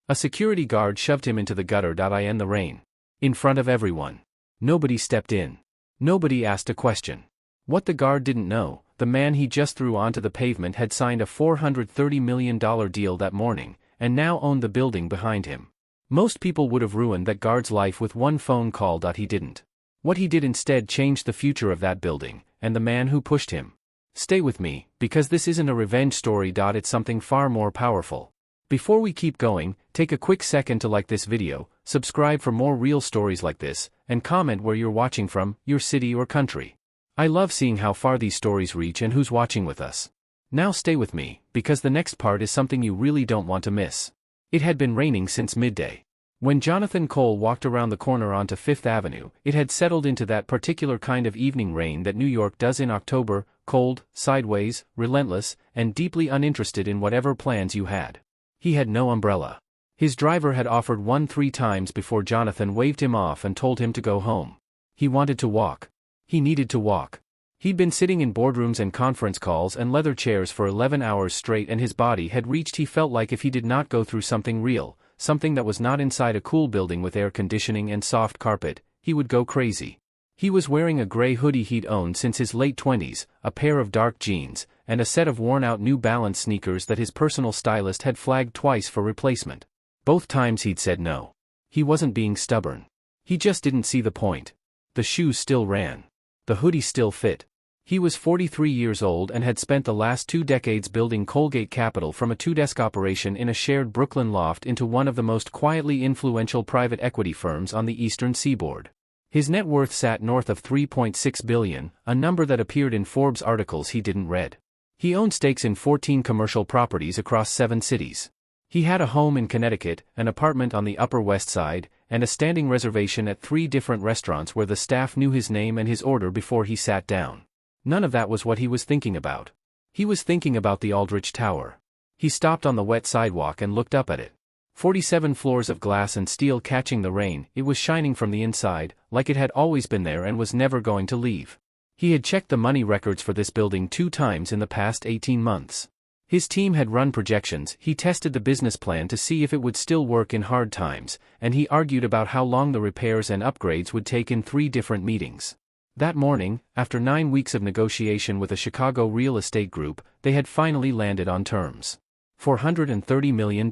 A security guard shoved him into the gutter in the rain. In front of everyone. Nobody stepped in. Nobody asked a question. What the guard didn't know, the man he just threw onto the pavement had signed a $430 million deal that morning, and now owned the building behind him. Most people would have ruined that guard's life with one phone call. He didn't. What he did instead changed the future of that building, and the man who pushed him. Stay with me, because this isn't a revenge story. It's something far more powerful. Before we keep going, take a quick second to like this video, subscribe for more real stories like this, and comment where you're watching from, your city or country. I love seeing how far these stories reach and who's watching with us. Now stay with me, because the next part is something you really don't want to miss. It had been raining since midday. When Jonathan Cole walked around the corner onto Fifth Avenue, it had settled into that particular kind of evening rain that New York does in October, cold, sideways, relentless, and deeply uninterested in whatever plans you had. He had no umbrella. His driver had offered one 3 times before Jonathan waved him off and told him to go home. He wanted to walk. He needed to walk. He'd been sitting in boardrooms and conference calls and leather chairs for 11 hours straight, and his body had reached. He felt like if he did not go through something real, something that was not inside a cool building with air conditioning and soft carpet, he would go crazy. He was wearing a gray hoodie he'd owned since his late 20s, a pair of dark jeans, and a set of worn-out New Balance sneakers that his personal stylist had flagged twice for replacement. Both times he'd said no. He wasn't being stubborn. He just didn't see the point. The shoes still ran. The hoodie still fit. He was 43 years old and had spent the last 2 decades building Colgate Capital from a 2-desk operation in a shared Brooklyn loft into one of the most quietly influential private equity firms on the Eastern Seaboard. His net worth sat north of $3.6 billion, a number that appeared in Forbes articles he didn't read. He owned stakes in 14 commercial properties across 7 cities. He had a home in Connecticut, an apartment on the Upper West Side, and a standing reservation at 3 different restaurants where the staff knew his name and his order before he sat down. None of that was what he was thinking about. He was thinking about the Aldrich Tower. He stopped on the wet sidewalk and looked up at it. 47 floors of glass and steel catching the rain, it was shining from the inside, like it had always been there and was never going to leave. He had checked the money records for this building 2 times in the past 18 months. His team had run projections, he tested the business plan to see if it would still work in hard times, and he argued about how long the repairs and upgrades would take in 3 different meetings. That morning, after 9 weeks of negotiation with a Chicago real estate group, they had finally landed on terms. $430 million.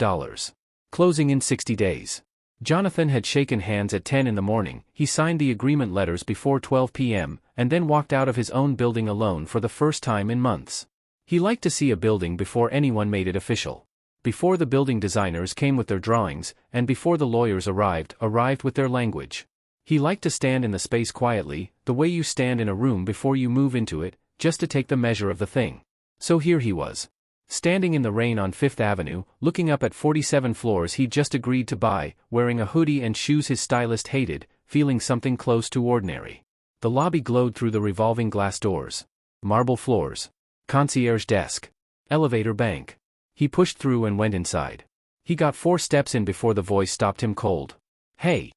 Closing in 60 days. Jonathan had shaken hands at 10 in the morning, he signed the agreement letters before 12 p.m., and then walked out of his own building alone for the first time in months. He liked to see a building before anyone made it official. Before the building designers came with their drawings, and before the lawyers arrived with their language. He liked to stand in the space quietly, the way you stand in a room before you move into it, just to take the measure of the thing. So here he was. Standing in the rain on Fifth Avenue, looking up at 47 floors he'd just agreed to buy, wearing a hoodie and shoes his stylist hated, feeling something close to ordinary. The lobby glowed through the revolving glass doors. Marble floors. Concierge desk. Elevator bank. He pushed through and went inside. He got 4 steps in before the voice stopped him cold. Hey,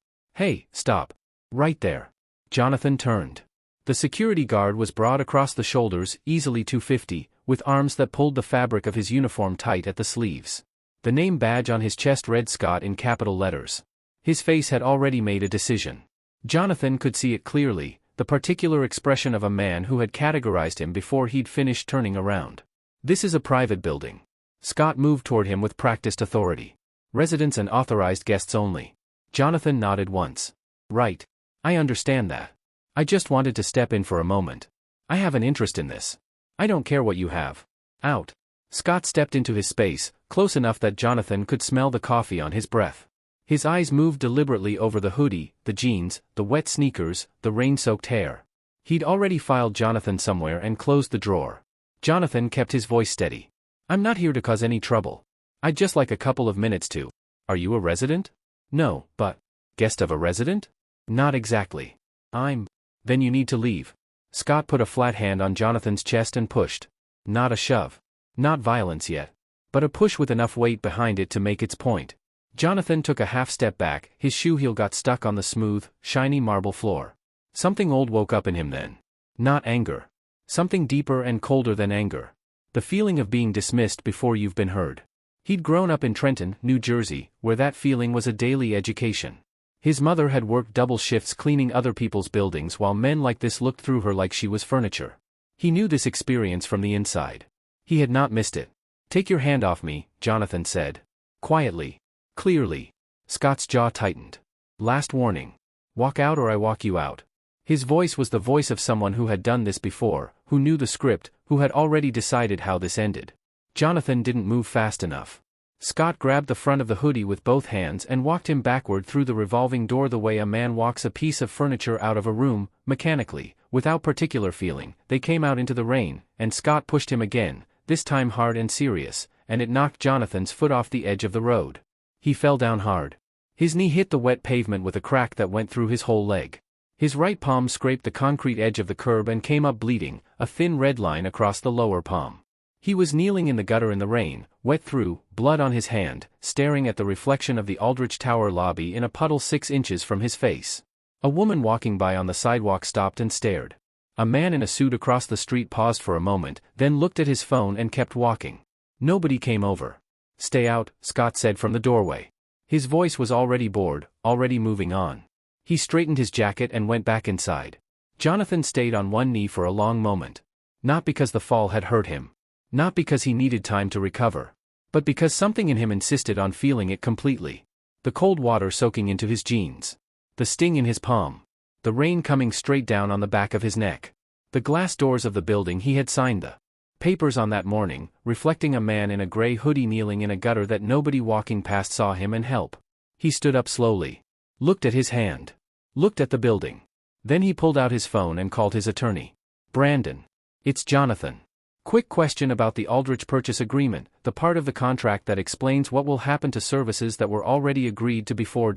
stop. Right there. Jonathan turned. The security guard was broad across the shoulders, easily 250, with arms that pulled the fabric of his uniform tight at the sleeves. The name badge on his chest read Scott in capital letters. His face had already made a decision. Jonathan could see it clearly, the particular expression of a man who had categorized him before he'd finished turning around. This is a private building. Scott moved toward him with practiced authority. Residents and authorized guests only. Jonathan nodded once. Right. I understand that. I just wanted to step in for a moment. I have an interest in this. I don't care what you have. Out. Scott stepped into his space, close enough that Jonathan could smell the coffee on his breath. His eyes moved deliberately over the hoodie, the jeans, the wet sneakers, the rain-soaked hair. He'd already filed Jonathan somewhere and closed the drawer. Jonathan kept his voice steady. I'm not here to cause any trouble. I'd just like a couple of minutes to. Are you a resident? No, but. Guest of a resident? Not exactly. Then you need to leave. Scott put a flat hand on Jonathan's chest and pushed. Not a shove. Not violence yet. But a push with enough weight behind it to make its point. Jonathan took a half step back, his shoe heel got stuck on the smooth, shiny marble floor. Something old woke up in him then. Not anger. Something deeper and colder than anger. The feeling of being dismissed before you've been heard. He'd grown up in Trenton, New Jersey, where that feeling was a daily education. His mother had worked double shifts cleaning other people's buildings while men like this looked through her like she was furniture. He knew this experience from the inside. He had not missed it. "Take your hand off me," Jonathan said. Quietly. Clearly. Scott's jaw tightened. "Last warning. Walk out or I walk you out." His voice was the voice of someone who had done this before, who knew the script, who had already decided how this ended. Jonathan didn't move fast enough. Scott grabbed the front of the hoodie with both hands and walked him backward through the revolving door the way a man walks a piece of furniture out of a room, mechanically, without particular feeling. They came out into the rain, and Scott pushed him again, this time hard and serious, and it knocked Jonathan's foot off the edge of the road. He fell down hard. His knee hit the wet pavement with a crack that went through his whole leg. His right palm scraped the concrete edge of the curb and came up bleeding, a thin red line across the lower palm. He was kneeling in the gutter in the rain, wet through, blood on his hand, staring at the reflection of the Aldrich Tower lobby in a puddle 6 inches from his face. A woman walking by on the sidewalk stopped and stared. A man in a suit across the street paused for a moment, then looked at his phone and kept walking. Nobody came over. "Stay out," Scott said from the doorway. His voice was already bored, already moving on. He straightened his jacket and went back inside. Jonathan stayed on one knee for a long moment. Not because the fall had hurt him. Not because he needed time to recover. But because something in him insisted on feeling it completely. The cold water soaking into his jeans. The sting in his palm. The rain coming straight down on the back of his neck. The glass doors of the building he had signed the papers on that morning, reflecting a man in a gray hoodie kneeling in a gutter that nobody walking past saw him and help. He stood up slowly. Looked at his hand. Looked at the building. Then he pulled out his phone and called his attorney. "Brandon. It's Jonathan. Quick question about the Aldrich purchase agreement, the part of the contract that explains what will happen to services that were already agreed to before.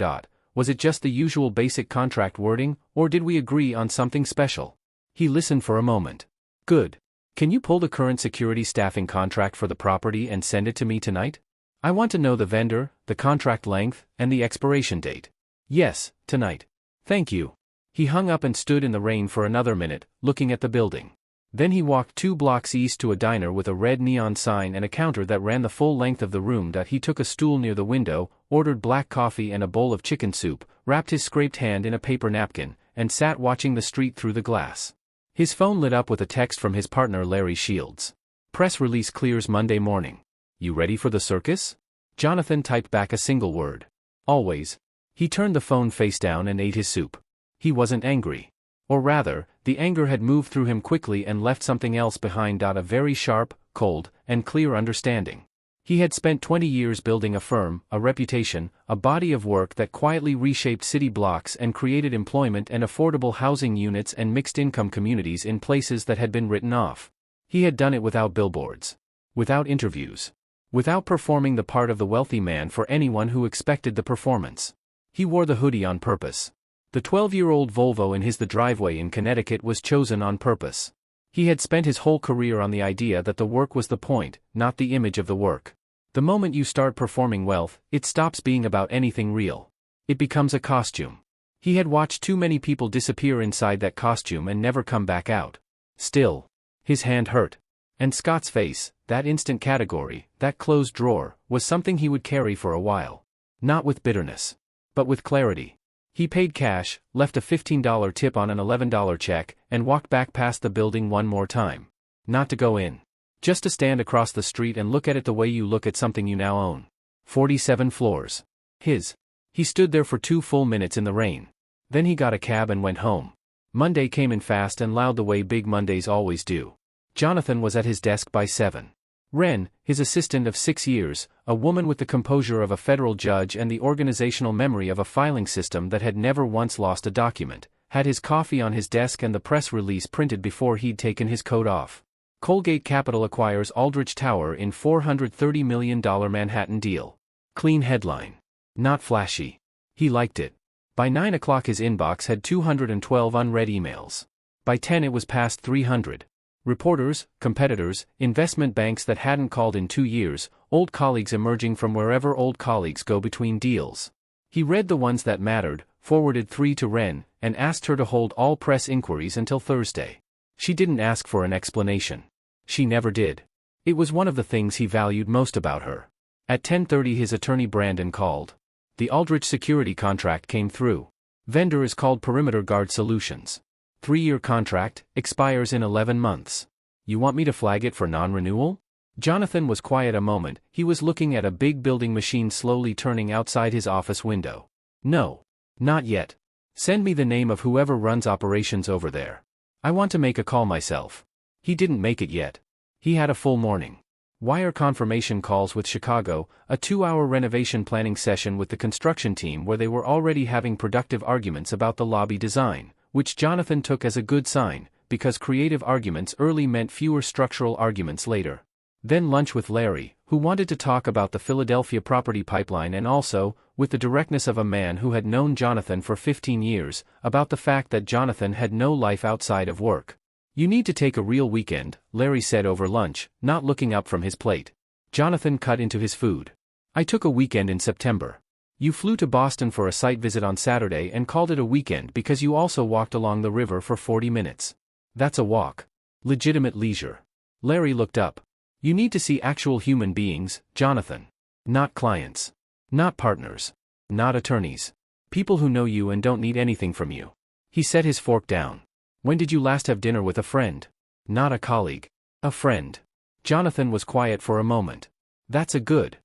Was it just the usual basic contract wording, or did we agree on something special?" He listened for a moment. "Good. Can you pull the current security staffing contract for the property and send it to me tonight? I want to know the vendor, the contract length, and the expiration date." "Yes, tonight. Thank you." He hung up and stood in the rain for another minute, looking at the building. Then he walked 2 blocks east to a diner with a red neon sign and a counter that ran the full length of the room. He took a stool near the window, ordered black coffee and a bowl of chicken soup, wrapped his scraped hand in a paper napkin, and sat watching the street through the glass. His phone lit up with a text from his partner Larry Shields. "Press release clears Monday morning. You ready for the circus?" Jonathan typed back a single word. "Always." He turned the phone face down and ate his soup. He wasn't angry. Or rather, the anger had moved through him quickly and left something else behind. A very sharp, cold, and clear understanding. He had spent 20 years building a firm, a reputation, a body of work that quietly reshaped city blocks and created employment and affordable housing units and mixed-income communities in places that had been written off. He had done it without billboards. Without interviews. Without performing the part of the wealthy man for anyone who expected the performance. He wore the hoodie on purpose. The 12-year-old Volvo in his driveway in Connecticut was chosen on purpose. He had spent his whole career on the idea that the work was the point, not the image of the work. The moment you start performing wealth, it stops being about anything real. It becomes a costume. He had watched too many people disappear inside that costume and never come back out. Still, his hand hurt. And Scott's face, that instant category, that closed drawer, was something he would carry for a while. Not with bitterness. But with clarity. He paid cash, left a $15 tip on an $11 check, and walked back past the building one more time. Not to go in. Just to stand across the street and look at it the way you look at something you now own. 47 floors. His. He stood there for 2 full minutes in the rain. Then he got a cab and went home. Monday came in fast and loud the way big Mondays always do. Jonathan was at his desk by 7. Wren, his assistant of 6 years, a woman with the composure of a federal judge and the organizational memory of a filing system that had never once lost a document, had his coffee on his desk and the press release printed before he'd taken his coat off. Colgate Capital acquires Aldrich Tower in $430 million Manhattan deal. Clean headline. Not flashy. He liked it. By 9 o'clock his inbox had 212 unread emails. By 10 it was past 300. Reporters, competitors, investment banks that hadn't called in 2 years, old colleagues emerging from wherever old colleagues go between deals. He read the ones that mattered, forwarded 3 to Wren, and asked her to hold all press inquiries until Thursday. She didn't ask for an explanation. She never did. It was one of the things he valued most about her. At 10:30 his attorney Brandon called. The Aldrich security contract came through. Vendor is called Perimeter Guard Solutions. 3-year contract, expires in 11 months. You want me to flag it for non-renewal? Jonathan was quiet a moment. He was looking at a big building machine slowly turning outside his office window. No. Not yet. Send me the name of whoever runs operations over there. I want to make a call myself. He didn't make it yet. He had a full morning. Wire confirmation calls with Chicago, a 2-hour renovation planning session with the construction team where they were already having productive arguments about the lobby design, which Jonathan took as a good sign, because creative arguments early meant fewer structural arguments later. Then lunch with Larry, who wanted to talk about the Philadelphia property pipeline and also, with the directness of a man who had known Jonathan for 15 years, about the fact that Jonathan had no life outside of work. You need to take a real weekend, Larry said over lunch, not looking up from his plate. Jonathan cut into his food. I took a weekend in September. You flew to Boston for a site visit on Saturday and called it a weekend because you also walked along the river for 40 minutes. That's a walk. Legitimate leisure. Larry looked up. You need to see actual human beings, Jonathan. Not clients. Not partners. Not attorneys. People who know you and don't need anything from you. He set his fork down. When did you last have dinner with a friend? Not a colleague. A friend. Jonathan was quiet for a moment. That's a good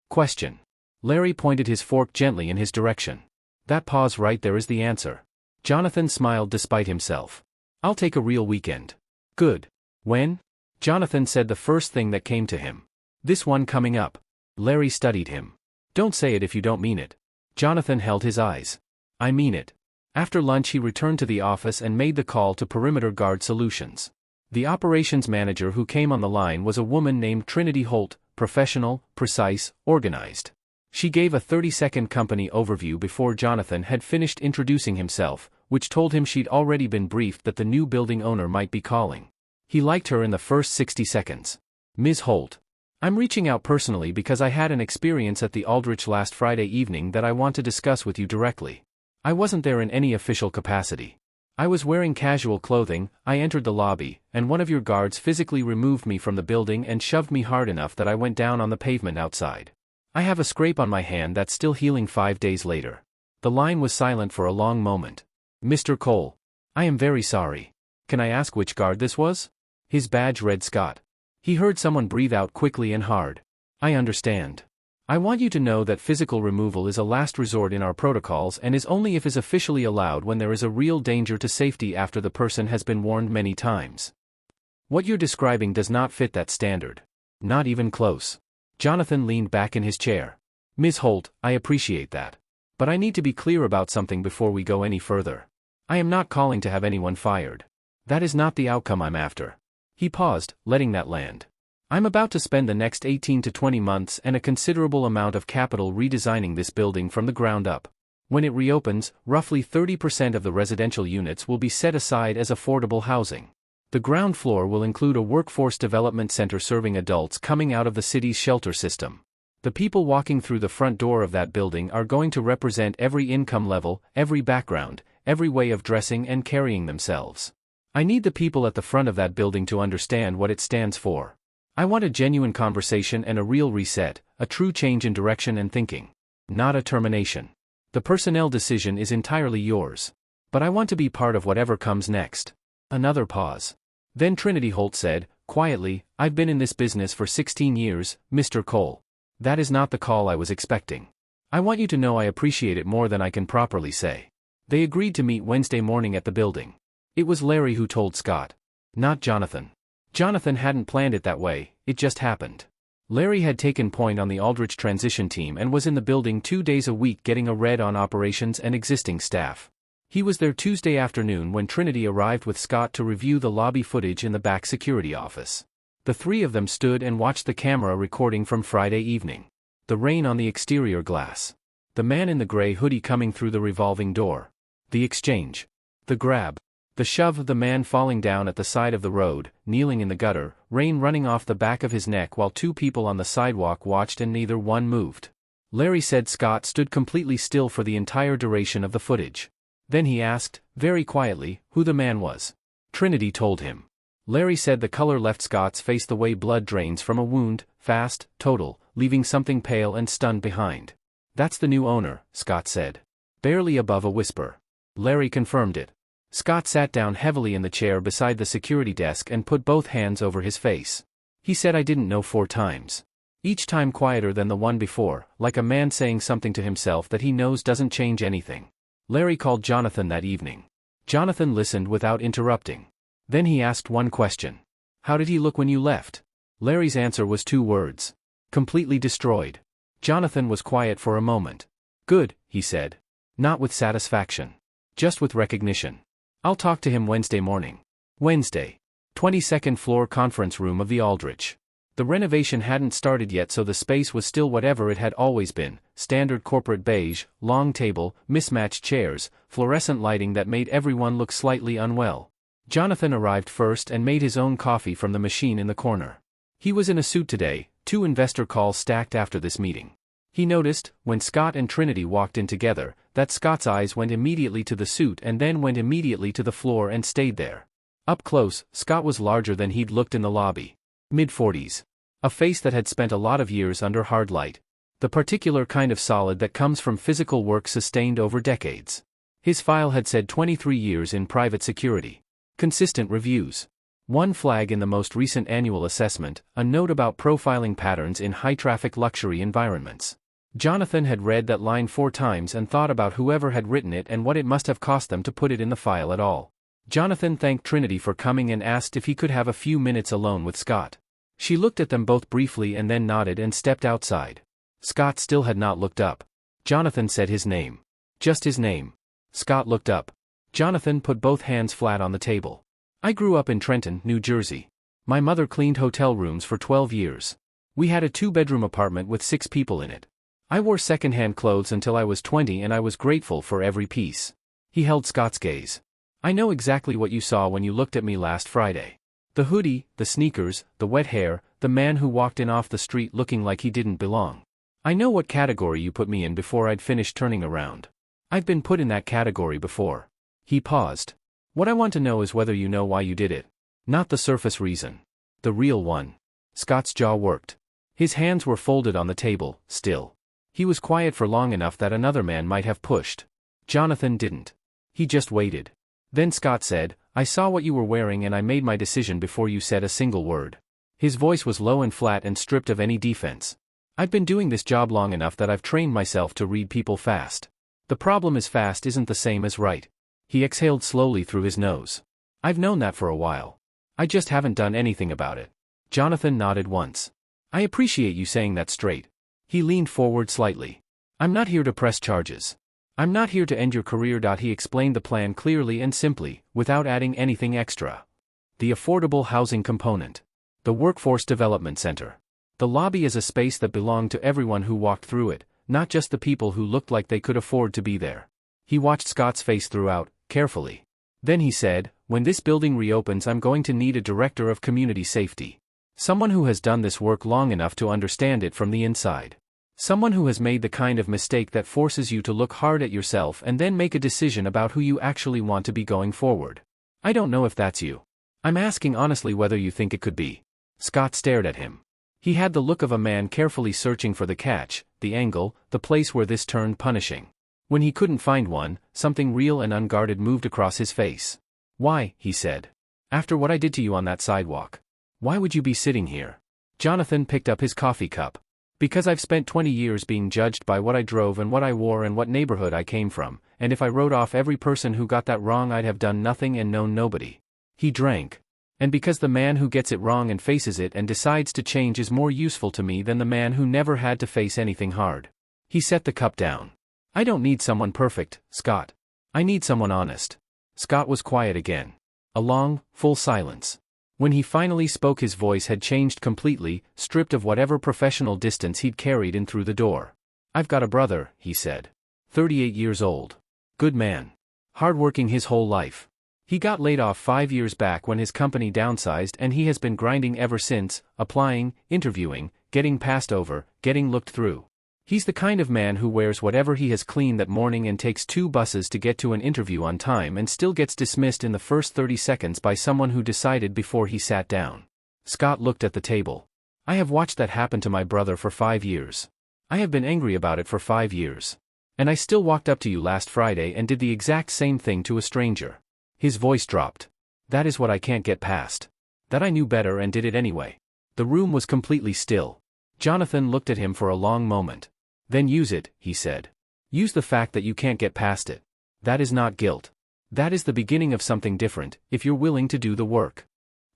question. Larry pointed his fork gently in his direction. That pause right there is the answer. Jonathan smiled despite himself. I'll take a real weekend. Good. When? Jonathan said the first thing that came to him. This one coming up. Larry studied him. Don't say it if you don't mean it. Jonathan held his eyes. I mean it. After lunch he returned to the office and made the call to Perimeter Guard Solutions. The operations manager who came on the line was a woman named Trinity Holt, professional, precise, organized. She gave a 30-second company overview before Jonathan had finished introducing himself, which told him she'd already been briefed that the new building owner might be calling. He liked her in the first 60 seconds. Ms. Holt. I'm reaching out personally because I had an experience at the Aldrich last Friday evening that I want to discuss with you directly. I wasn't there in any official capacity. I was wearing casual clothing, I entered the lobby, and one of your guards physically removed me from the building and shoved me hard enough that I went down on the pavement outside. I have a scrape on my hand that's still healing 5 days later. The line was silent for a long moment. Mr. Cole. I am very sorry. Can I ask which guard this was? His badge read Scott. He heard someone breathe out quickly and hard. I understand. I want you to know that physical removal is a last resort in our protocols and is only if is officially allowed when there is a real danger to safety after the person has been warned many times. What you're describing does not fit that standard. Not even close. Jonathan leaned back in his chair. Ms. Holt, I appreciate that. But I need to be clear about something before we go any further. I am not calling to have anyone fired. That is not the outcome I'm after. He paused, letting that land. I'm about to spend the next 18 to 20 months and a considerable amount of capital redesigning this building from the ground up. When it reopens, roughly 30% of the residential units will be set aside as affordable housing. The ground floor will include a workforce development center serving adults coming out of the city's shelter system. The people walking through the front door of that building are going to represent every income level, every background, every way of dressing and carrying themselves. I need the people at the front of that building to understand what it stands for. I want a genuine conversation and a real reset, a true change in direction and thinking. Not a termination. The personnel decision is entirely yours. But I want to be part of whatever comes next. Another pause. Then Trinity Holt said, quietly, I've been in this business for 16 years, Mr. Cole. That is not the call I was expecting. I want you to know I appreciate it more than I can properly say. They agreed to meet Wednesday morning at the building. It was Larry who told Scott. Not Jonathan. Jonathan hadn't planned it that way, it just happened. Larry had taken point on the Aldrich transition team and was in the building 2 days a week getting a read on operations and existing staff. He was there Tuesday afternoon when Trinity arrived with Scott to review the lobby footage in the back security office. The three of them stood and watched the camera recording from Friday evening. The rain on the exterior glass. The man in the gray hoodie coming through the revolving door. The exchange. The grab. The shove of the man falling down at the side of the road, kneeling in the gutter, rain running off the back of his neck while two people on the sidewalk watched and neither one moved. Larry said Scott stood completely still for the entire duration of the footage. Then he asked, very quietly, who the man was. Trinity told him. Larry said the color left Scott's face the way blood drains from a wound, fast, total, leaving something pale and stunned behind. That's the new owner, Scott said. Barely above a whisper. Larry confirmed it. Scott sat down heavily in the chair beside the security desk and put both hands over his face. He said I didn't know 4 times. Each time quieter than the one before, like a man saying something to himself that he knows doesn't change anything. Larry called Jonathan that evening. Jonathan listened without interrupting. Then he asked one question. How did he look when you left? Larry's answer was 2 words. Completely destroyed. Jonathan was quiet for a moment. Good, he said. Not with satisfaction. Just with recognition. I'll talk to him Wednesday morning. Wednesday. 22nd floor conference room of the Aldrich. The renovation hadn't started yet, so the space was still whatever it had always been, standard corporate beige, long table, mismatched chairs, fluorescent lighting that made everyone look slightly unwell. Jonathan arrived first and made his own coffee from the machine in the corner. He was in a suit today, 2 investor calls stacked after this meeting. He noticed, when Scott and Trinity walked in together, that Scott's eyes went immediately to the suit and then went immediately to the floor and stayed there. Up close, Scott was larger than he'd looked in the lobby. Mid-40s. A face that had spent a lot of years under hard light. The particular kind of solid that comes from physical work sustained over decades. His file had said 23 years in private security. Consistent reviews. 1 flag in the most recent annual assessment, a note about profiling patterns in high-traffic luxury environments. Jonathan had read that line 4 times and thought about whoever had written it and what it must have cost them to put it in the file at all. Jonathan thanked Trinity for coming and asked if he could have a few minutes alone with Scott. She looked at them both briefly and then nodded and stepped outside. Scott still had not looked up. Jonathan said his name. Just his name. Scott looked up. Jonathan put both hands flat on the table. I grew up in Trenton, New Jersey. My mother cleaned hotel rooms for 12 years. We had a 2-bedroom apartment with 6 people in it. I wore second-hand clothes until I was 20 and I was grateful for every piece. He held Scott's gaze. I know exactly what you saw when you looked at me last Friday. The hoodie, the sneakers, the wet hair, the man who walked in off the street looking like he didn't belong. I know what category you put me in before I'd finished turning around. I've been put in that category before. He paused. What I want to know is whether you know why you did it. Not the surface reason. The real one. Scott's jaw worked. His hands were folded on the table, still. He was quiet for long enough that another man might have pushed. Jonathan didn't. He just waited. Then Scott said, I saw what you were wearing and I made my decision before you said a single word. His voice was low and flat and stripped of any defense. I've been doing this job long enough that I've trained myself to read people fast. The problem is fast isn't the same as right. He exhaled slowly through his nose. I've known that for a while. I just haven't done anything about it. Jonathan nodded once. I appreciate you saying that straight. He leaned forward slightly. I'm not here to press charges. I'm not here to end your career. He explained the plan clearly and simply, without adding anything extra. The affordable housing component. The Workforce Development Center. The lobby is a space that belonged to everyone who walked through it, not just the people who looked like they could afford to be there. He watched Scott's face throughout, carefully. Then he said, when this building reopens, I'm going to need a director of community safety. Someone who has done this work long enough to understand it from the inside. Someone who has made the kind of mistake that forces you to look hard at yourself and then make a decision about who you actually want to be going forward. I don't know if that's you. I'm asking honestly whether you think it could be. Scott stared at him. He had the look of a man carefully searching for the catch, the angle, the place where this turned punishing. When he couldn't find one, something real and unguarded moved across his face. Why, he said. After what I did to you on that sidewalk. Why would you be sitting here? Jonathan picked up his coffee cup. Because I've spent 20 years being judged by what I drove and what I wore and what neighborhood I came from, and if I wrote off every person who got that wrong, I'd have done nothing and known nobody. He drank. And because the man who gets it wrong and faces it and decides to change is more useful to me than the man who never had to face anything hard. He set the cup down. I don't need someone perfect, Scott. I need someone honest. Scott was quiet again. A long, full silence. When he finally spoke, his voice had changed completely, stripped of whatever professional distance he'd carried in through the door. I've got a brother, he said. 38 years old. Good man. Hardworking his whole life. He got laid off 5 years back when his company downsized, and he has been grinding ever since, applying, interviewing, getting passed over, getting looked through. He's the kind of man who wears whatever he has cleaned that morning and takes 2 buses to get to an interview on time and still gets dismissed in the first 30 seconds by someone who decided before he sat down. Scott looked at the table. I have watched that happen to my brother for 5 years. I have been angry about it for 5 years. And I still walked up to you last Friday and did the exact same thing to a stranger. His voice dropped. That is what I can't get past. That I knew better and did it anyway. The room was completely still. Jonathan looked at him for a long moment. Then use it, he said. Use the fact that you can't get past it. That is not guilt. That is the beginning of something different, if you're willing to do the work.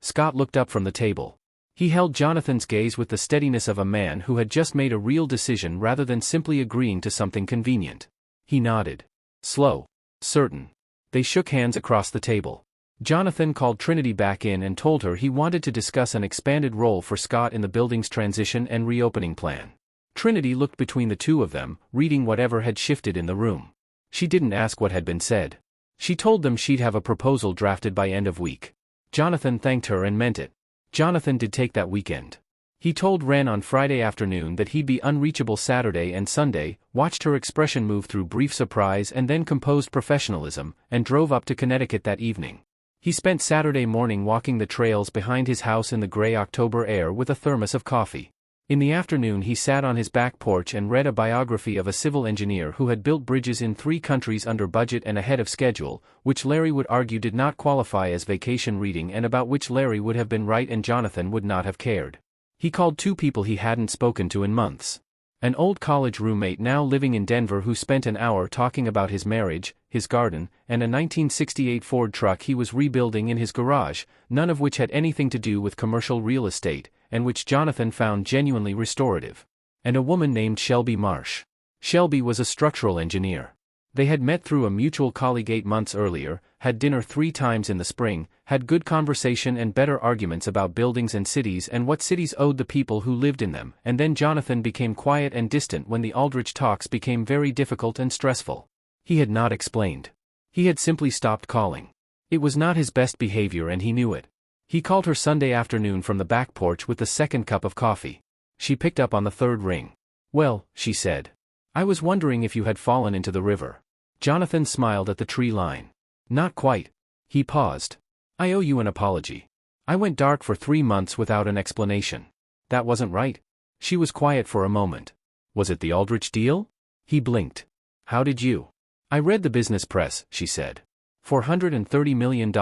Scott looked up from the table. He held Jonathan's gaze with the steadiness of a man who had just made a real decision rather than simply agreeing to something convenient. He nodded. Slow. Certain. They shook hands across the table. Jonathan called Trinity back in and told her he wanted to discuss an expanded role for Scott in the building's transition and reopening plan. Trinity looked between the two of them, reading whatever had shifted in the room. She didn't ask what had been said. She told them she'd have a proposal drafted by end of week. Jonathan thanked her and meant it. Jonathan did take that weekend. He told Wren on Friday afternoon that he'd be unreachable Saturday and Sunday, watched her expression move through brief surprise and then composed professionalism, and drove up to Connecticut that evening. He spent Saturday morning walking the trails behind his house in the gray October air with a thermos of coffee. In the afternoon he sat on his back porch and read a biography of a civil engineer who had built bridges in 3 countries under budget and ahead of schedule, which Larry would argue did not qualify as vacation reading and about which Larry would have been right and Jonathan would not have cared. He called 2 people he hadn't spoken to in months. An old college roommate now living in Denver who spent an hour talking about his marriage, his garden, and a 1968 Ford truck he was rebuilding in his garage, none of which had anything to do with commercial real estate, and which Jonathan found genuinely restorative. And a woman named Shelby Marsh. Shelby was a structural engineer. They had met through a mutual colleague 8 months earlier, had dinner 3 times in the spring, had good conversation and better arguments about buildings and cities and what cities owed the people who lived in them, and then Jonathan became quiet and distant when the Aldrich talks became very difficult and stressful. He had not explained. He had simply stopped calling. It was not his best behavior and he knew it. He called her Sunday afternoon from the back porch with the 2nd cup of coffee. She picked up on the 3rd ring. Well, she said. I was wondering if you had fallen into the river. Jonathan smiled at the tree line. Not quite. He paused. I owe you an apology. I went dark for 3 months without an explanation. That wasn't right. She was quiet for a moment. Was it the Aldrich deal? He blinked. How did you? I read the business press, she said. $430 million,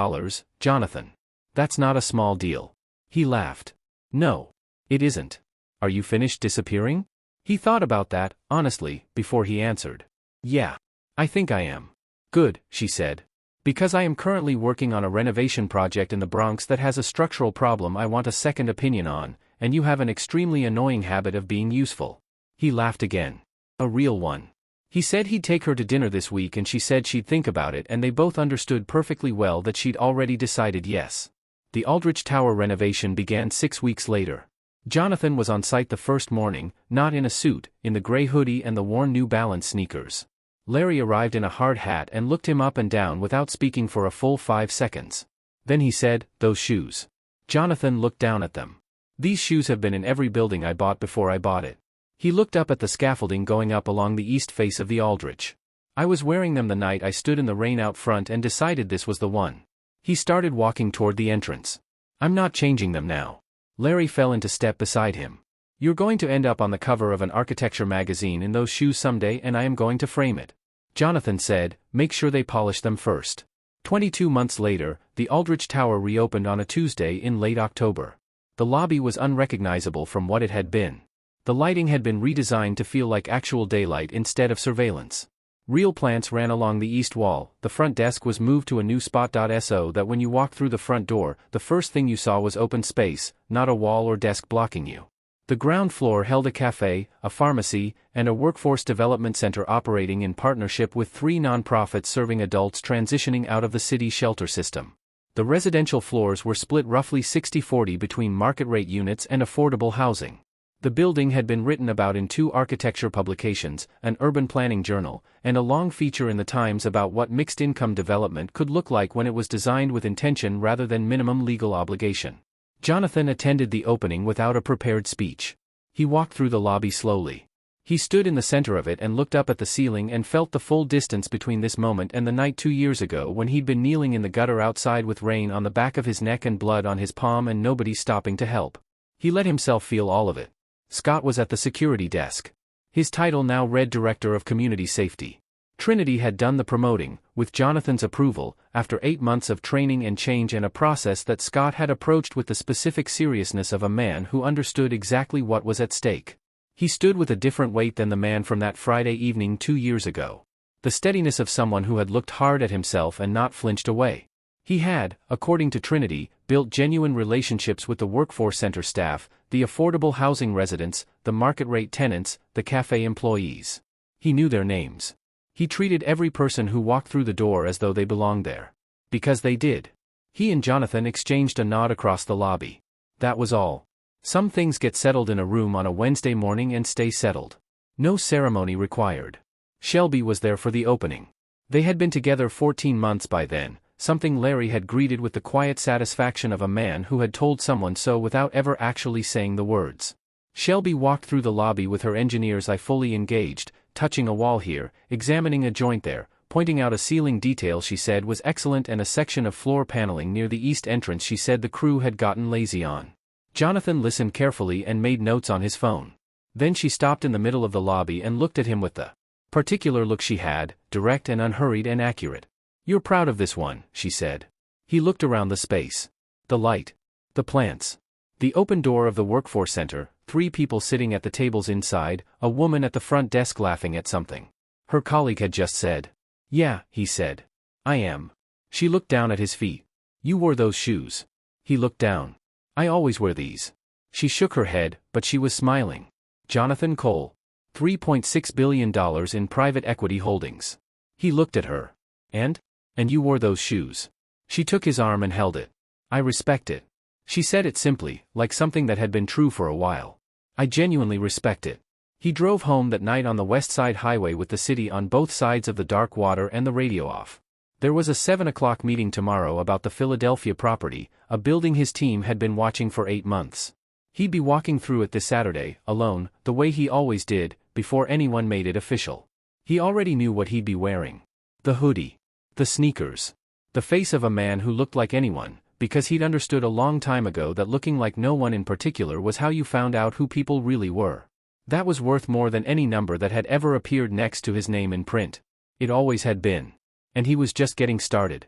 Jonathan. That's not a small deal. He laughed. No. It isn't. Are you finished disappearing? He thought about that, honestly, before he answered. Yeah. I think I am. Good, she said. Because I am currently working on a renovation project in the Bronx that has a structural problem I want a second opinion on, and you have an extremely annoying habit of being useful. He laughed again. A real one. He said he'd take her to dinner this week and she said she'd think about it and they both understood perfectly well that she'd already decided yes. The Aldrich Tower renovation began 6 weeks later. Jonathan was on site the first morning, not in a suit, in the gray hoodie and the worn New Balance sneakers. Larry arrived in a hard hat and looked him up and down without speaking for a full 5 seconds. Then he said, "Those shoes." Jonathan looked down at them. "These shoes have been in every building I bought before I bought it." He looked up at the scaffolding going up along the east face of the Aldrich. "I was wearing them the night I stood in the rain out front and decided this was the one." He started walking toward the entrance. "I'm not changing them now." Larry fell into step beside him. "You're going to end up on the cover of an architecture magazine in those shoes someday and I am going to frame it." Jonathan said, "Make sure they polish them first." 22 months later, the Aldrich Tower reopened on a Tuesday in late October. The lobby was unrecognizable from what it had been. The lighting had been redesigned to feel like actual daylight instead of surveillance. Real plants ran along the east wall, the front desk was moved to a new spot. So that when you walked through the front door, the first thing you saw was open space, not a wall or desk blocking you. The ground floor held a cafe, a pharmacy, and a workforce development center operating in partnership with 3 nonprofits serving adults transitioning out of the city shelter system. The residential floors were split roughly 60-40 between market-rate units and affordable housing. The building had been written about in 2 architecture publications, an urban planning journal, and a long feature in the Times about what mixed-income development could look like when it was designed with intention rather than minimum legal obligation. Jonathan attended the opening without a prepared speech. He walked through the lobby slowly. He stood in the center of it and looked up at the ceiling and felt the full distance between this moment and the night 2 years ago when he'd been kneeling in the gutter outside with rain on the back of his neck and blood on his palm and nobody stopping to help. He let himself feel all of it. Scott was at the security desk. His title now read Director of Community Safety. Trinity had done the promoting, with Jonathan's approval, after 8 months of training and change and a process that Scott had approached with the specific seriousness of a man who understood exactly what was at stake. He stood with a different weight than the man from that Friday evening 2 years ago. The steadiness of someone who had looked hard at himself and not flinched away. He had, according to Trinity, built genuine relationships with the workforce center staff, the affordable housing residents, the market-rate tenants, the cafe employees. He knew their names. He treated every person who walked through the door as though they belonged there. Because they did. He and Jonathan exchanged a nod across the lobby. That was all. Some things get settled in a room on a Wednesday morning and stay settled. No ceremony required. Shelby was there for the opening. They had been together 14 months by then, something Larry had greeted with the quiet satisfaction of a man who had told someone so without ever actually saying the words. Shelby walked through the lobby with her engineer's eye fully engaged, touching a wall here, examining a joint there, pointing out a ceiling detail she said was excellent and a section of floor paneling near the east entrance she said the crew had gotten lazy on. Jonathan listened carefully and made notes on his phone. Then she stopped in the middle of the lobby and looked at him with the particular look she had, direct and unhurried and accurate. "You're proud of this one," she said. He looked around the space. The light. The plants. The open door of the workforce center, 3 people sitting at the tables inside, a woman at the front desk laughing at something. Her colleague had just said. "Yeah," he said. "I am." She looked down at his feet. "You wore those shoes." He looked down. "I always wear these." She shook her head, but she was smiling. Jonathan Cole. $3.6 billion in private equity holdings. He looked at her. And you wore those shoes." She took his arm and held it. "I respect it." She said it simply, like something that had been true for a while. "I genuinely respect it." He drove home that night on the West Side Highway with the city on both sides of the dark water and the radio off. There was a 7 o'clock meeting tomorrow about the Philadelphia property, a building his team had been watching for 8 months. He'd be walking through it this Saturday, alone, the way he always did, before anyone made it official. He already knew what he'd be wearing. The hoodie. The sneakers. The face of a man who looked like anyone, because he'd understood a long time ago that looking like no one in particular was how you found out who people really were. That was worth more than any number that had ever appeared next to his name in print. It always had been. And he was just getting started.